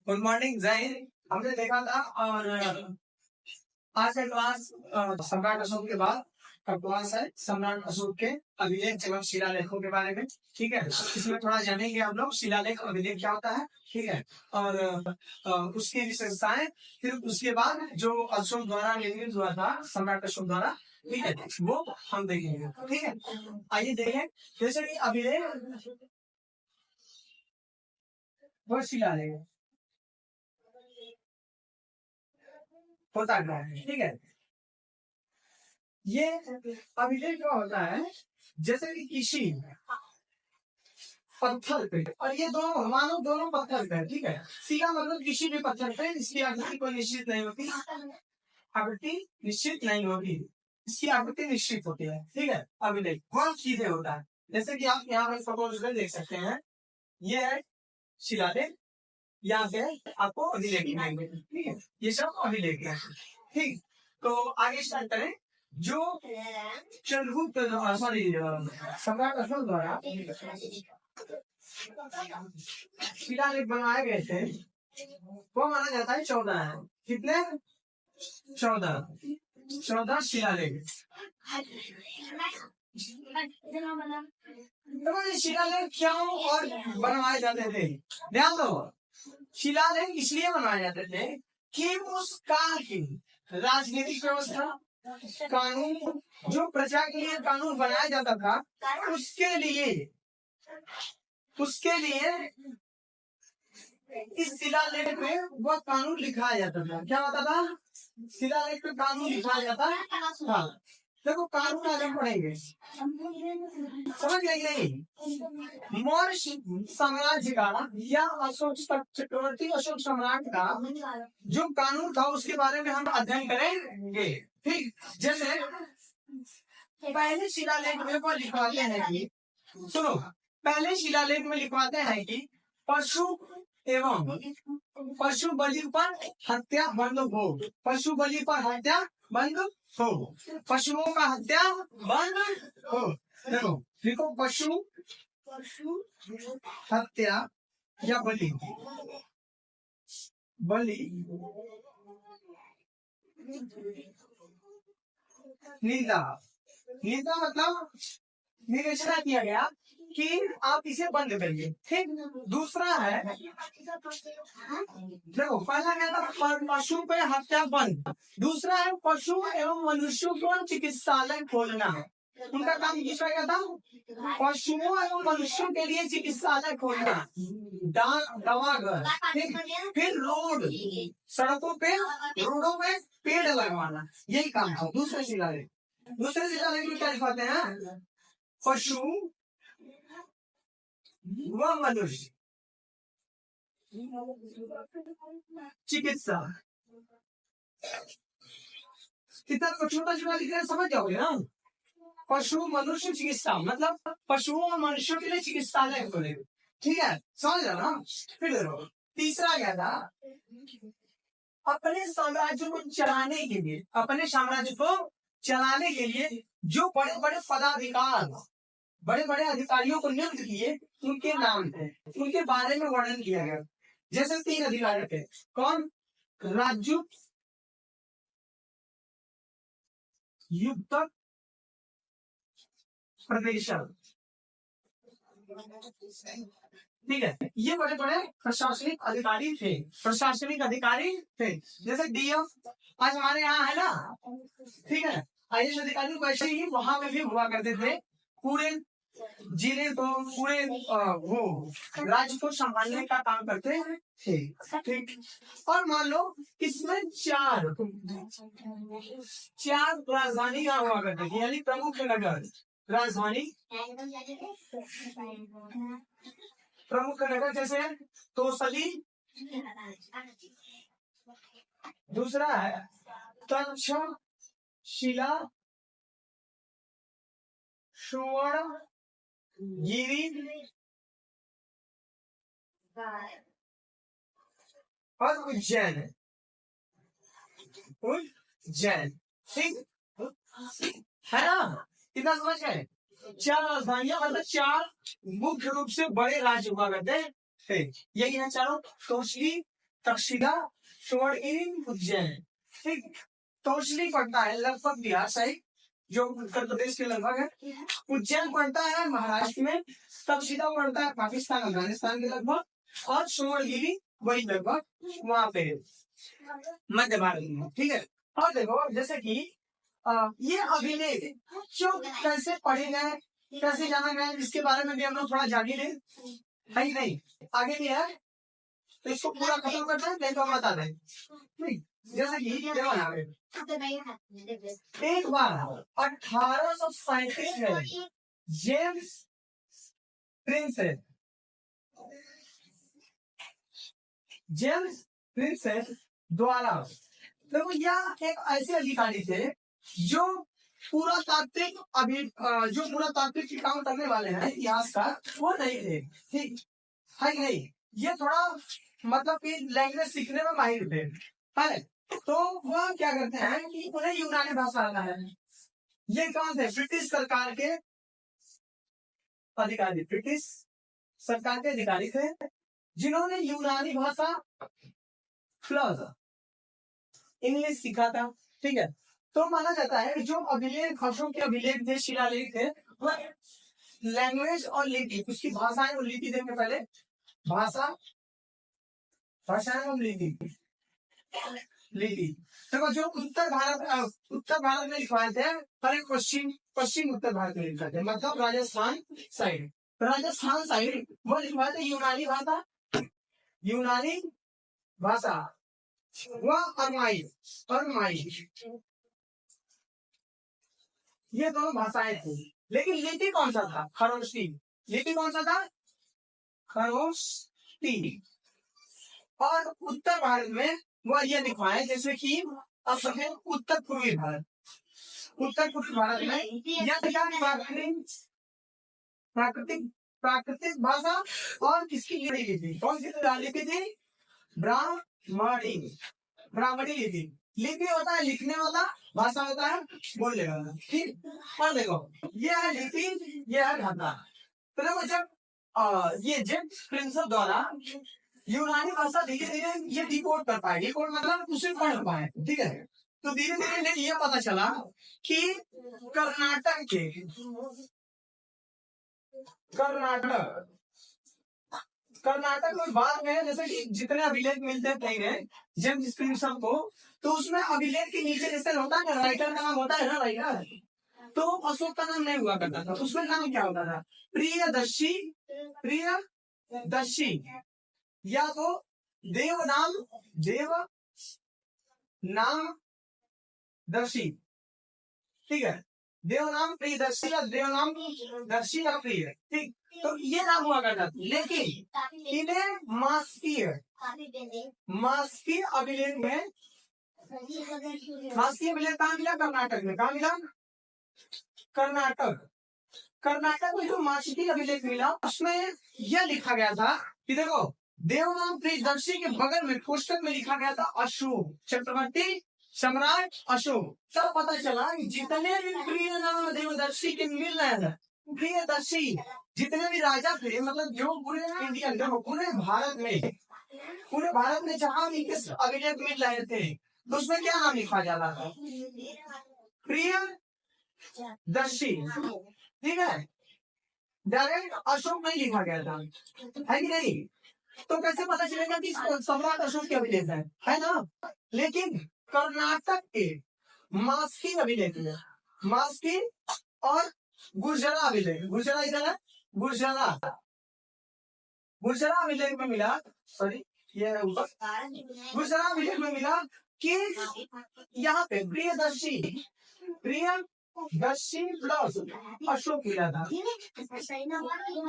Good morning जय हिंद। हमने देखा था और आज का क्लास सम्राट अशोक के बाद का क्लास है सम्राट अशोक के अभिलेख एवं शिलालेखों के बारे में। ठीक है, इसमें थोड़ा जानेंगे हम लोग शिलालेख अभिलेख क्या होता है। ठीक है, और उसकी विशेषताएं, फिर उसके बाद जो अशोक द्वारा निर्मित हुआ था सम्राट अशोक द्वारा, ठीक है, वो हम देखेंगे। ठीक है, आइए देखें। जैसे कि अभिलेख वो शिलालेख होता है। ठीक है, ये अभिलेख क्या होता है, जैसे कि किसी पत्थर पे, और ये दोनों मानो दोनों पत्थर पे, ठीक है, सीधा मतलब किसी भी पत्थर पे इसकी आकृति कोई निश्चित नहीं होती, आकृति निश्चित नहीं होगी, इसकी आकृति निश्चित होती है। ठीक है, अभिलेख कौन सीधे होता है, जैसे कि आप यहाँ पे सपोज में देख सकते हैं, ये है शिलालेख, यहाँ पे आपको अभिलेख मिलेंगे। ठीक है, ये सब अभिलेख है। ठीक, तो आगे स्टार्ट करें। जो चंद्रगुप्त सॉरी सम्राट अशोक द्वारा शिलालेख बनवाए गए थे, वो माना जाता है 14 है। कितने? 14 शिलालेख। तो ये शिलालेख क्यों और बनवाए जाते थे, ध्यान दो। शिलालेख इसलिए बनवाए जाते थे कि उस काल की राजनीतिक व्यवस्था, कानून, जो प्रजा के लिए कानून बनाया जाता था, उसके लिए इस शिलालेख में वह कानून लिखा जाता था। क्या होता था? शिलालेख में कानून लिखा जाता था। देखो कानून आगे पढ़ेंगे, समझ गई नहीं? मौर्य साम्राज्य का या अशोक चक्रवर्ती अशोक सम्राट का जो कानून था उसके बारे में हम अध्ययन करेंगे। ठीक, जैसे पहले शिलालेख में वो लिखवाते हैं कि, सुनो, पहले शिलालेख में लिखवाते हैं कि पशु एवं पशु बलि पर हत्या बंद हो, पशु बलि पर हत्या बंद हो, पशुओं का हत्या बंद हो। देखो देखो, पशु हत्या या बलि, निंदा, निंदा मतलब निरीक्षण किया गया कि आप इसे बंद करिए। ठीक, दूसरा है, देखो पहला क्या था, पशु पे हत्या बंद, दूसरा है पशु एवं मनुष्यों को चिकित्सालय खोलना। उनका काम किसका क्या था? पशुओं एवं मनुष्यों के लिए चिकित्सालय खोलना, दवाघर। ठीक, फिर रोड, सड़कों पे, रोडों पे पेड़ लगवाना, यही काम था दूसरे शिलालेख। दूसरे शिलालेख में क्या लिखवाते हैं? पशु व मनुष्य चिकित्सा, कितना छोटा छोटा लिख रहे समझ जाओगे ना। पशु मनुष्य चिकित्सा मतलब पशुओं और मनुष्यों के लिए चिकित्सालय खोले। ठीक है, समझ रहे ना। फिर देखो तीसरा क्या था, अपने साम्राज्य को चलाने के लिए, अपने साम्राज्य को चलाने के लिए जो बड़े बड़े पदाधिकार, बड़े बड़े अधिकारियों को नियुक्त किए, उनके नाम थे, उनके बारे में वर्णन किया गया। जैसे 3 अधिकारी थे, कौन? राजू, युक्तक, प्रदेशक। ठीक है, ये बड़े बड़े प्रशासनिक अधिकारी थे, प्रशासनिक अधिकारी थे। जैसे डीएम आज हमारे यहाँ है ना, ठीक है, आईएएस अधिकारी वैसे ही वहां में भी हुआ करते थे। पूरे जिले को, पूरे वो राज्य को संभालने का काम करते थे। ठीक, और मान लो इसमें चार राजधानी यहाँ हुआ करती थी, यानी प्रमुख नगर, राजधानी प्रमुख नगर, जैसे तोसली, दूसरा है तक्षशिला, सुवर्ण गिरी और उज्जैन। ठीक है ना, कितना समझ गए? 4 राजधानियां मतलब 4 मुख्य रूप से बड़े राज्य हुआ करते थे। यही है चारों, तोसली, तक्षशिला, सुवर्णगिरी, उज्जैन। ठीक, तोशली पड़ता है लगभग बिहार साइड, जो उत्तर प्रदेश के लगभग है। उज्जैन पड़ता है महाराष्ट्र में, तक्षशिला पड़ता है पाकिस्तान अफगानिस्तान के लगभग, और सुवर्णगिरी वही लगभग वहां पे मध्य भारत में। ठीक है, और देखो जैसे कि ये अभिलेख जो कैसे पढ़े गए, कैसे जाना गया, इसके बारे में भी हम लोग थोड़ा जान ही लें, है कि नहीं? आगे भी है तो इसको पूरा खत्म करते हैं, नहीं तो हम बता दें। नहीं, जैसे कि देखो यहाँ पे एक बार 1837 में जेम्स प्रिंसेस द्वारा, देखो यह एक ऐसे अधिकारी थे जो पुरातात्विक जो पुरातात्विक काम करने वाले हैं इतिहास का, वो नहीं थे। ठीक है कि नहीं? ये थोड़ा मतलब कि लैंग्वेज सीखने में माहिर थे, है। तो वह क्या करते हैं कि उन्हें यूनानी भाषा आता है। ये कौन थे? ब्रिटिश सरकार के अधिकारी, ब्रिटिश सरकार के अधिकारी थे जिन्होंने यूनानी भाषा प्लस इंग्लिश सीखा था। ठीक है, तो माना जाता है कि जो अभिलेख, अशोक के अभिलेख थे, शिलालेख थे, वह लैंग्वेज और लिपि, उसकी भाषाएं और लिपि देंगे पहले, भाषाएं और लिपि। देखो जो उत्तर भारत में लिखवाए थे, पहले पश्चिम उत्तर भारत में लिखवाए थे, मतलब राजस्थान साइड वो लिखवाए थे यूनानी भाषा, वह अरमाई, ये दोनों भाषाएं थी। लेकिन लिपि कौन सा था? खरोष्टी। लिपि कौन सा था? खरोष्टी। और उत्तर भारत में वह ये लिखवाए, जैसे कि उत्तर पूर्वी भारत में यह प्राकृतिक भाषा और किसकी लिपि थी? कौन सी लिपि थी? ब्राह्मणी लिपि। लिपि होता है लिखने वाला, भाषा होता है बोलने वाला। ठीक, और देखो ये है लिपि, ये है भाषा। तो देखो जब ये जेम्स प्रिंसेप द्वारा यूनानी भाषा धीरे धीरे ये डिकोड कर पाए, डिकोड मतलब उसे पढ़ पाए। ठीक है, तो धीरे धीरे ये पता चला कि कर्नाटक में बाद में, जैसे कि जितने अभिलेख मिलते थे जेम्स प्रिंसेप को, तो उसमें अभिलेख के नीचे जैसे होता है ना, राइटर का नाम होता है ना, राइटर, तो अशोक का नाम नहीं हुआ करता था, उसमें नाम क्या होता था? प्रियदर्शी, या तो देव नाम दर्शी। ठीक है, देवनाम प्रियदर्शी या देवनाम दर्शी या प्रिय। ठीक, तो ये नाम हुआ करता था। लेकिन इन्हें मास्कीय अभिलेख में, मास्कीय अभिलेख कहाँ मिला? कर्नाटक में। कहाँ मिला? कर्नाटक में जो मास्कीय अभिलेख मिला, उसमें यह लिखा गया था कि देखो, देवनाम प्रियदर्शी के बगल में कोष्टक में लिखा गया था अशोक, चक्रवर्ती सम्राट अशोक। तब पता चला कि जितने भी प्रिय नाम देवदर्शी के मिल रहे थे, प्रियदर्शी जितने भी राजा थे, मतलब जो पूरे इंडिया, देखो पूरे भारत में जहां भी अभिलेख मिल रहे थे, तो उसमें क्या नाम लिखा जा रहा था? प्रियदर्शी। ठीक है, डायरेक्ट अशोक नहीं लिखा गया था, है कि नहीं? तो कैसे पता चलेगा कि सम्राट अशोक के अभिलेख है ना? लेकिन कर्नाटक के मास्की अभिलेख में, मास्की और गुर्जरा अभिलेख, गुर्जरा इधर है, गुर्जरा अभिलेख में मिला, सॉरी ये गुर्जरा अभिलेख में मिला कि यहाँ पे प्रियदर्शी प्लस अशोक मिला था।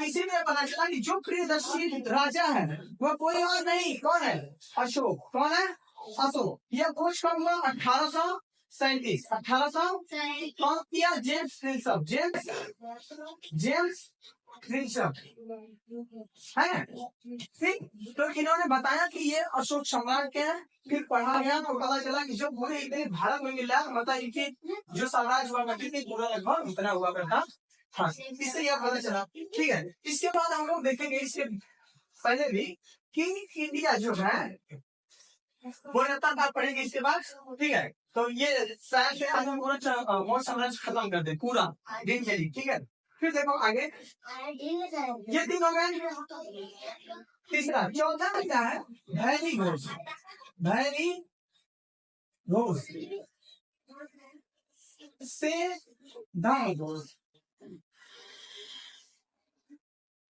इसीलिए पता चला कि जो प्रियदर्शी राजा है वह कोई और नहीं, कौन है? अशोक। कौन है? अशोक। यह खोज कब हुआ? 1837। कौन किया? जेम्स प्रिंसेप है। ठीक, तो इन्होंने बताया कि ये अशोक सम्राट के हैं। फिर पढ़ा गया तो पता चला कि जो पूरे इतने भारत में मिला, मतलब इनके जो साम्राज्य हुआ करते थे, पूरा लगभग उतना हुआ करता था। इससे यह पता चला। ठीक है, इसके बाद हम लोग देखेंगे इससे पहले भी कि इंडिया जो है वो रत्ता आप पढ़ेंगे इसके बाद, ठीक है। तो ये शायद से आज हम पूरा मोस्ट समराइज खत्म कर दे पूरा दिन के लिए, ठीक है। फिर देखो आगे, ये तीन हो गए। तीसरा चौथा क्या है, भैरी घोष। भैरी घोष से धाम घोष।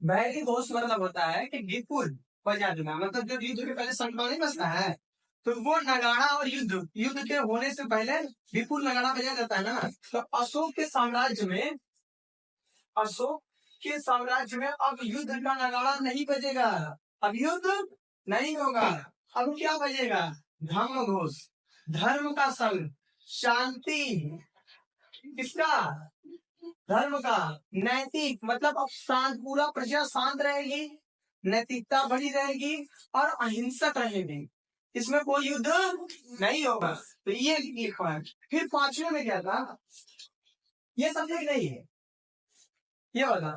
भैरी घोष मतलब होता है कि विपुल बजा देना, मतलब जब युद्ध के पहले शंख नहीं बजता है तो वो नगाड़ा, और युद्ध के होने से पहले विपुल नगाड़ा बजा जाता है ना। तो अशोक के साम्राज्य में, अशोक के साम्राज्य में अब युद्ध का नगाड़ा नहीं बजेगा, अब युद्ध नहीं होगा। अब क्या बजेगा, धर्म घोष, धर्म का संग, शांति, किसका, धर्म का, नैतिक, मतलब अब शांत, पूरा प्रजा शांत रहेगी, नैतिकता बनी रहेगी और अहिंसक रहेगी, इसमें कोई युद्ध नहीं होगा। तो ये लिखा है। फिर पांचवे में क्या था, ये सब्जेक्ट नहीं है, ये वाला,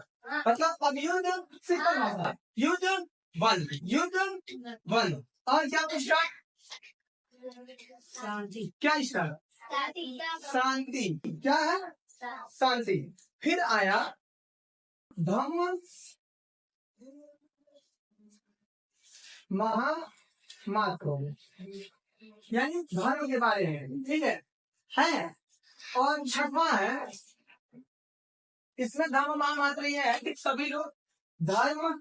मतलब अब युद्ध सिंपल भाषा, युद्ध बंद, युद्ध बंद, और क्या पूछा, शांति, क्या स्टार्ट, शांति, क्या है, शांति। फिर आया धम्म महामात्र, यानी धर्म के बारे में, ठीक है। और छठवां है, इसमें धर्म महामात्र ये है कि सभी लोग धर्म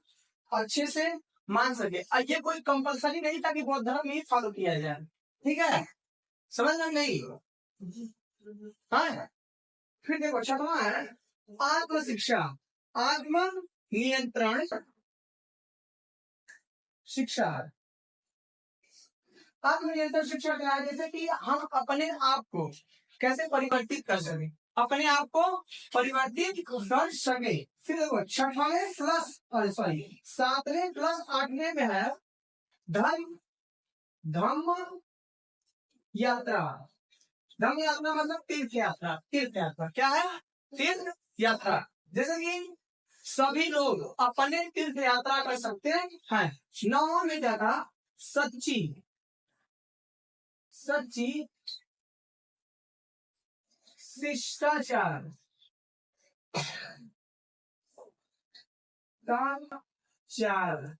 अच्छे से मान सके, और ये कोई कंपलसरी नहीं था कि बौद्ध धर्म ही फॉलो किया जाए, ठीक है, समझ में नहीं। हाँ, फिर देखो छठवां है आत्म शिक्षा, आत्म नियंत्रण शिक्षा। आत्मनियंत्रण शिक्षा क्या है, जैसे कि हम अपने आप को कैसे परिवर्तित कर सके, अपने आप को परिवर्तित कर सके। फिर देखो छठवें प्लस, सॉरी, सातवें प्लस आठवें में है धर्म, धम्म यात्रा। धर्म यात्रा मतलब तीर्थ यात्रा, तीर्थ यात्रा क्या है, तीर्थ यात्रा। जैसे कि सभी लोग अपने तीर्थ यात्रा कर सकते हैं। नौ में क्या था, सच्ची, सच्ची शिष्टाचार, चार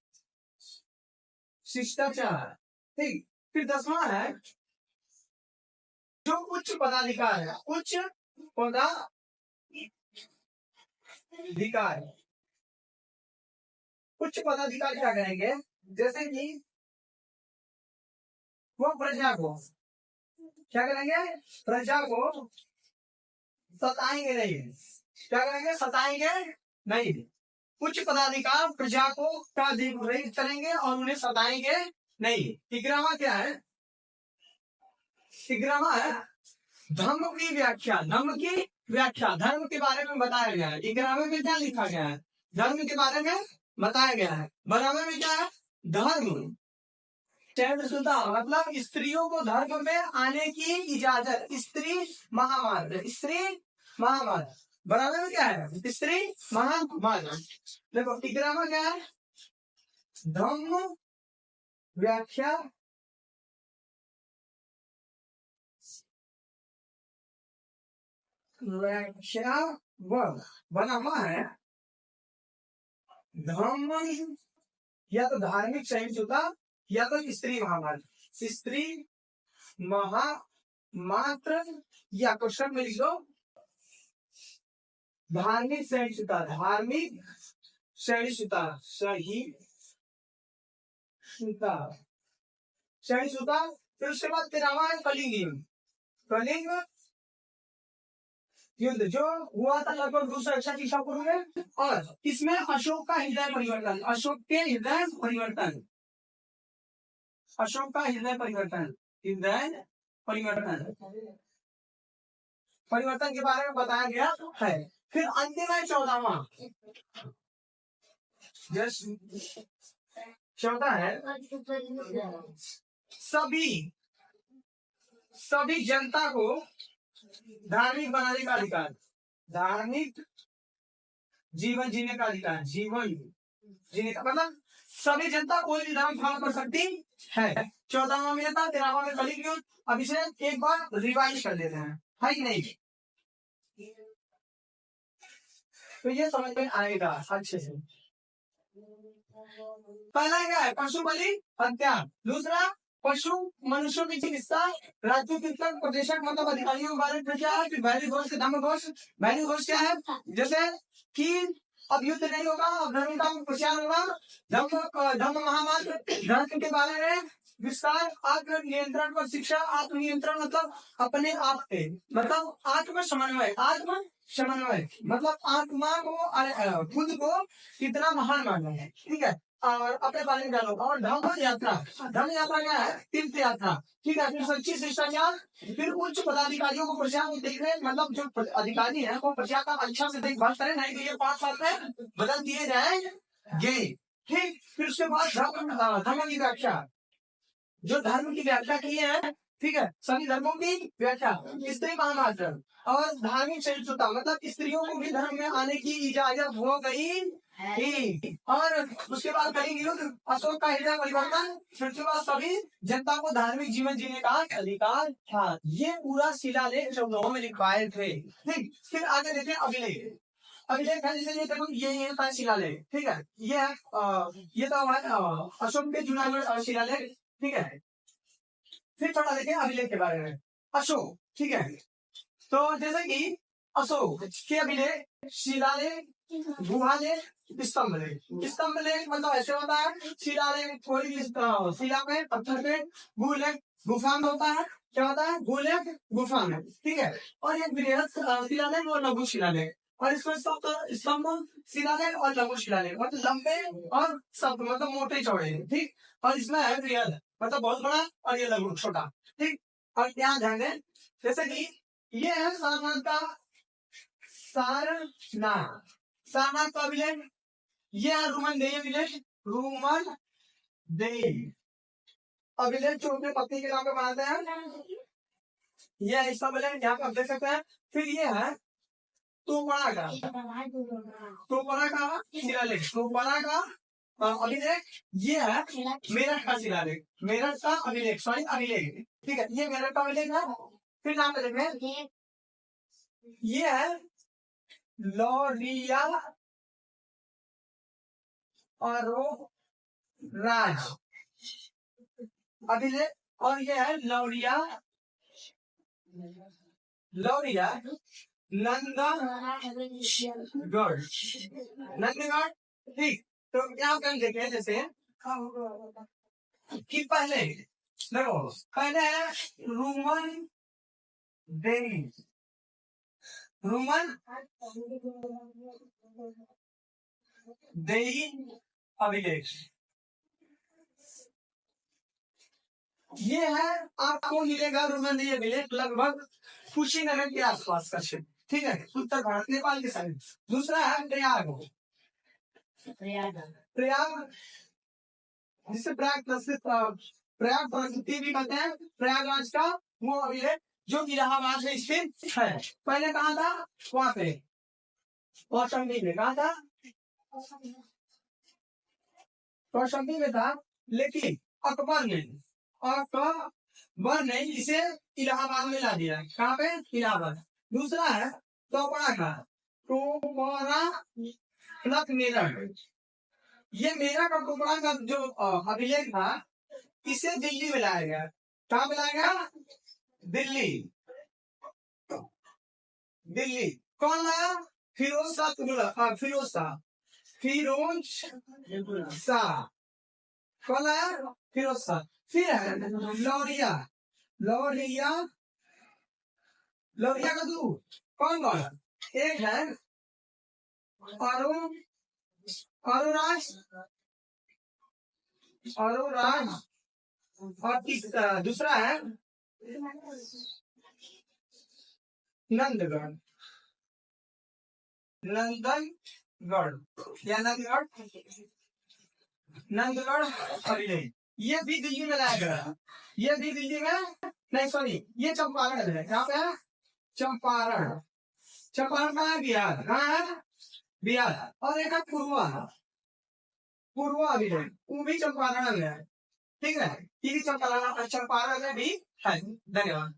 शिष्टाचार, ठीक। फिर दसवां है जो उच्च पदाधिकार है, उच्च पदाधिकार, उच्च पदाधिकार क्या करेंगे, जैसे कि वो प्रजा को क्या करेंगे, प्रजा को सताएंगे नहीं, क्या करेंगे, सताएंगे नहीं। उच्च पदाधिकार प्रजा को का देखरेख करेंगे और उन्हें सताएंगे नहीं। 11वां क्या है, 11वां है धर्म की व्याख्या, धर्म की व्याख्या, धर्म के बारे में बताया गया है। 11वें में क्या लिखा गया है, धर्म के बारे में बताया गया है। 12वें में क्या है, धर्म सहनशीलता, मतलब स्त्रियों को धर्म में आने की इजाजत, स्त्री महामार्ग, स्त्री महामार्ग। 12वें में क्या है, स्त्री महामार्ग। देखो 11वां क्या है, धम्म व्याख्या, व्याख्या बना हुआ है धम्म, या तो धार्मिक सहिष्णुता या तो स्त्री महामार्ग, स्त्री महामात्र, या क्वेश्चन में लिख दो धार्मिक सहिष्णुता, धार्मिक सहिष्णुता, सहिष्णुता, सहिष्णुता। फिर उसके बाद 13वां है कलिंग युद्ध, कलिंग युद्ध जो हुआ था लगभग 261 ईसा पूर्व में, और इसमें अशोक का हृदय परिवर्तन, अशोक के हृदय परिवर्तन, अशोक का हृदय परिवर्तन, हृदय परिवर्तन, परिवर्तन के बारे में बताया गया है। फिर अंतिम है 14वां, चौथा है सभी जनता को धार्मिक बनाने का अधिकार, धार्मिक जीवन जीने का अधिकार, जीवन जीने का मतलब सभी जनता कोई भी धर्म धारण कर सकती है। 14वां में था, 13वां में कली युद्ध। अब इसे एक बार रिवाइज कर लेते हैं, है कि नहीं। तो ये समझ में आएगा अच्छे से। पहला क्या है, पशु बलि हत्या। दूसरा, पशु मनुष्यों की चिकित्सा। राजनीतिक प्रतिशत मतलब अधिकारियों के बारे में क्या है कि वैरी घोष के धर्म घोष। वैरी घोष क्या है, जैसे कि अब युद्ध नहीं होगा, अब धर्म का प्रचार होगा। धर्म महामार्ग, धर्म के बारे में विस्तार। आत्म नियंत्रण पर शिक्षा। आत्म नियंत्रण मतलब अपने आप पे, मतलब आत्म समन्वय। आत्म समन्वय मतलब आत्मा को खुद को कितना महान मानना है, ठीक है, और अपने बारे में जानो। और धर्म यात्रा, धर्म यात्रा क्या है, तीर्थ यात्रा, ठीक है। फिर सच्ची शिष्टाचार, फिर उच्च पदाधिकारियों को प्रचार को देखने, मतलब जो अधिकारी है वो प्रचार का अच्छा से देखभाल करें, नहीं तो ये 5 साल में बदल दिए जाएंगे, ठीक। फिर उसके बाद धर्म की व्याख्या, जो धर्म की व्याख्या की है, ठीक है, सभी धर्मों की व्याख्या। स्त्री महामात्र और धार्मिक सहिष्णुता, मतलब स्त्रियों को भी धर्म में आने की इजाजत हो गई थी। और उसके बाद करेंगे युद्ध, अशोक का हृदय परिवर्तन। फिर उसके बाद सभी जनता को धार्मिक जीवन जीने का अधिकार था। ये पूरा शिलालेख शब्दों में लिखवाए थे, ठीक। फिर आगे देखें अभिलेख। अभिलेख है जैसे ये देखो, ये था शिलालेख, ठीक है। ये तो है अशोक के जूनागढ़ शिलालेख, ठीक है। फिर थोड़ा देखें अभिलेख के बारे में। अशोक, ठीक है, तो जैसे कि अशोक के अभिलेख, शिलालेख, गुहालेख, स्तंभ लेख। स्तंभ लेख मतलब ऐसे होता है, शिलालेख कोई भी शिला पे, पत्थर पे। भूलेख गुफा में होता है, क्या होता है, भूलेख गुफा में, ठीक है। और एक बृहद शिलालेख और लघु शिलालेख। और इसमें स्तंभ शिलालेख और लघु शिलालेख मतलब लंबे और सब मतलब मोटे चौड़े, ठीक। और इसमें है बृहद मतलब बहुत बड़ा, और ये लघु छोटा, ठीक। और क्या ध्यान दें, जैसे कि ये है सारनाथ का, सारनाथ का अभिलेख। ये है रूमन देई अभिलेख, रूमन देई अभिलेख जो अपने पत्नी के नाम पे बनाते हैं। ये है इसका अभिलेख, यहाँ पे आप देख सकते हैं। फिर ये है तोपड़ा का, तोपड़ा का शिलालेख, तोपड़ा का अभिलेख। ये है मेरठ का शिलालेख, मेरठ का अभिलेख, सॉरी अभिलेख, ठीक है। ये मेरठ का अभिलेख है। फिर नाम देखें, ये है लौरिया और राज अभिलेख। और ये है लौरिया, लौरिया नंदगढ़, नंदगढ़, ठीक। तो क्या कर देखें, जैसे कि पहले देखो, पहले है रूमन देई, रूमन देई अभिलेख। ये है आपको मिलेगा रूमन देई अभिलेख लगभग कुशीनगर के आसपास का क्षेत्र, ठीक है, उत्तर भारत नेपाल के साइड। दूसरा है प्रयाग, प्रयाग जिसे प्रयाग प्रकृति भी कहते हैं, प्रयागराज का वो अभिलेख जो इलाहाबाद में स्थित है। पहले कहा था, वहां पे कौशाम्बी में, कहा था कौशाम्बी में था, लेकिन अकबर ने इसे इलाहाबाद में ला दिया। कहाँ पे, इलाहाबाद। दूसरा है टोपड़ा का, टोपड़ा प्लस मेरठ। ये मेरठ और टोपड़ा का जो अभिलेख था, इसे दिल्ली में लाया गया। कहाँ में लाया गया, दिल्ली, दिल्ली। कौन लाया, फिरोज शाह तुगलक, फिरोज शाह, फिरोज शाह। कौन लाया, फिरोज शाह। फिर है लौरिया, लौरिया, लौरिया का दू कौन लाया, एक है अरुण, अरुराज, अरुराज। और दूसरा है नंदगढ़, नंदनगढ़ या नंदगढ़, नंदगढ़ अभिलेख। ये भी दिल्ली में लाया गया, ये भी दिल्ली में, नहीं सॉरी, ये चंपारण है। कहाँ पे है, चंपारण, चंपारण कहाँ है, बिहार, कहाँ है, बिहार। और एक है पूर्वा, पूर्व अभिनय वो भी चंपारण में है। ठीक है, ये भी चंपारण में भी है। धन्यवाद।